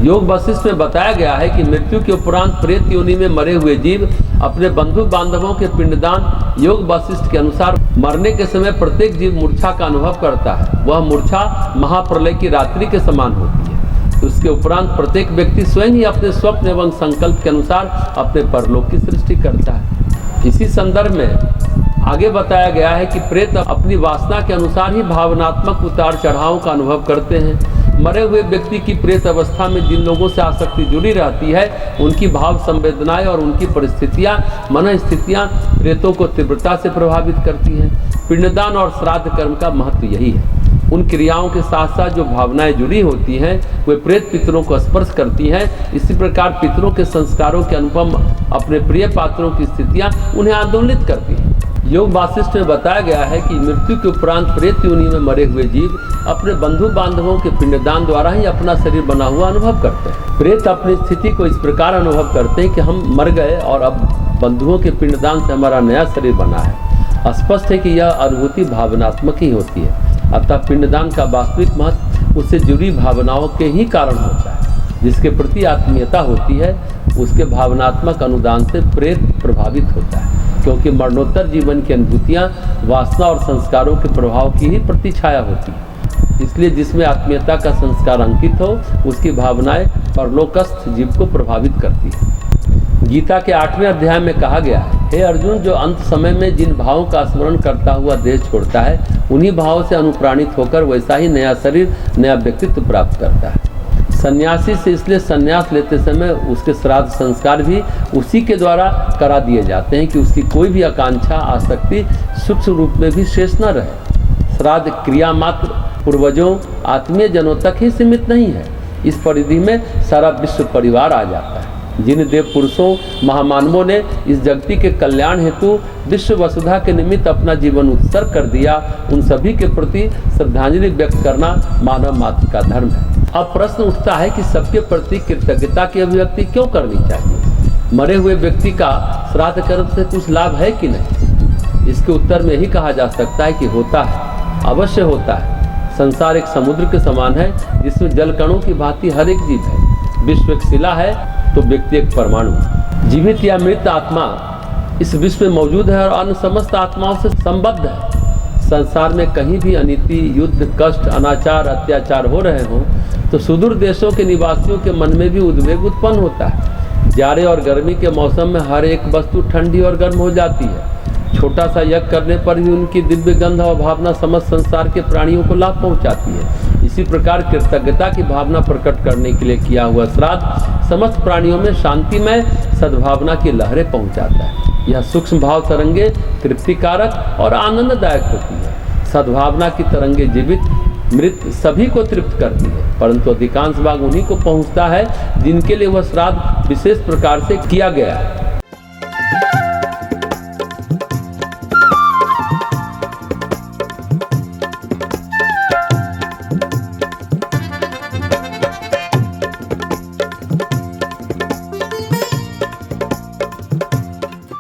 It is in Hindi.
योग वशिष्ठ में बताया गया है कि मृत्यु के उपरांत प्रेत योनि में मरे हुए जीव अपने बंधु बांधवों के पिंडदान, योग वशिष्ठ के अनुसार मरने के समय प्रत्येक जीव मूर्छा का अनुभव करता है। वह मूर्छा महाप्रलय की रात्रि के समान होती है। उसके उपरांत प्रत्येक व्यक्ति स्वयं ही अपने स्वप्न एवं संकल्प के अनुसार अपने परलोक की सृष्टि करता है। इसी संदर्भ में आगे बताया गया है कि प्रेत अपनी वासना के अनुसार ही भावनात्मक उतार चढ़ाव का अनुभव करते हैं। मरे हुए व्यक्ति की प्रेत अवस्था में जिन लोगों से आसक्ति जुड़ी रहती है, उनकी भाव संवेदनाएं और उनकी परिस्थितियां, मन स्थितियां प्रेतों को तीव्रता से प्रभावित करती हैं। पिंडदान और श्राद्ध कर्म का महत्व यही है। उन क्रियाओं के साथ साथ जो भावनाएं जुड़ी होती हैं, वे प्रेत पितरों को स्पर्श करती हैं। इसी प्रकार पितरों के संस्कारों के अनुपम अपने प्रिय पात्रों की स्थितियां उन्हें आंदोलित करती हैं। योग वाशिष्ठ में बताया गया है कि मृत्यु के उपरांत प्रेत योनि में मरे हुए जीव अपने बंधु बांधवों के पिंडदान द्वारा ही अपना शरीर बना हुआ अनुभव करते हैं। प्रेत अपनी स्थिति को इस प्रकार अनुभव करते हैं कि हम मर गए और अब बंधुओं के पिंडदान से हमारा नया शरीर बना है। स्पष्ट है कि यह अनुभूति भावनात्मक ही होती है। अतः पिंडदान का वास्तविक महत्व उससे जुड़ी भावनाओं के ही कारण होता है। जिसके प्रति आत्मीयता होती है, उसके भावनात्मक अनुदान से प्रेत प्रभावित होता है, क्योंकि मरणोत्तर जीवन की अनुभूतियाँ वासना और संस्कारों के प्रभाव की ही प्रतिछाया होती है। इसलिए जिसमें आत्मीयता का संस्कार अंकित हो, उसकी भावनाएं परलोकस्थ जीव को प्रभावित करती है। गीता के 8वें अध्याय में कहा गया है, हे अर्जुन, जो अंत समय में जिन भावों का स्मरण करता हुआ देह छोड़ता है, उन्हीं भावों से अनुप्राणित होकर वैसा ही नया शरीर, नया व्यक्तित्व प्राप्त करता है। सन्यासी से इसलिए सन्यास लेते समय उसके श्राद्ध संस्कार भी उसी के द्वारा करा दिए जाते हैं कि उसकी कोई भी आकांक्षा, आसक्ति सूक्ष्म रूप में भी शेष न रहे। श्राद्ध क्रिया मात्र पूर्वजों, आत्मीय जनों तक ही सीमित नहीं है। इस परिधि में सारा विश्व परिवार आ जाता है। जिन देव पुरुषों, महामानवों ने इस जगती के कल्याण हेतु विश्व वसुधा के निमित्त अपना जीवन उत्सर्ग कर दिया, उन सभी के प्रति श्रद्धांजलि व्यक्त करना मानव मात्र का धर्म है। अब प्रश्न उठता है कि सबके प्रति कृतज्ञता की अभिव्यक्ति क्यों करनी चाहिए? मरे हुए व्यक्ति का श्राद्ध कर्म से कुछ लाभ है कि नहीं? इसके उत्तर में यही कहा जा सकता है कि होता है, अवश्य होता है। संसार एक समुद्र के समान है, जिसमें जल कणों की भांति हर एक जीव है। विश्व एक शिला है तो व्यक्ति एक परमाणु। जीवित या मृत आत्मा इस विश्व में मौजूद है और अन्य समस्त आत्माओं से संबद्ध है। संसार में कहीं भी अनीति, युद्ध, कष्ट, अनाचार, अत्याचार हो रहे हों तो सुदूर देशों के निवासियों के मन में भी उद्वेग उत्पन्न होता है। जाड़े और गर्मी के मौसम में हर एक वस्तु ठंडी और गर्म हो जाती है। छोटा सा यज्ञ करने पर भी उनकी दिव्य गंध और भावना समस्त संसार के प्राणियों को लाभ पहुंचाती है। इसी प्रकार कृतज्ञता की भावना प्रकट करने के लिए किया हुआ श्राद्ध समस्त प्राणियों में शांतिमय सद्भावना की लहरें पहुंचाता है। यह सूक्ष्म भाव तरंगे तृप्तिकारक और आनंददायक होती है। सद्भावना की तरंगे जीवित, मृत सभी को तृप्त करती है, परंतु अधिकांश भाग उन्हीं को पहुंचता है जिनके लिए वह श्राद्ध विशेष प्रकार से किया गया है।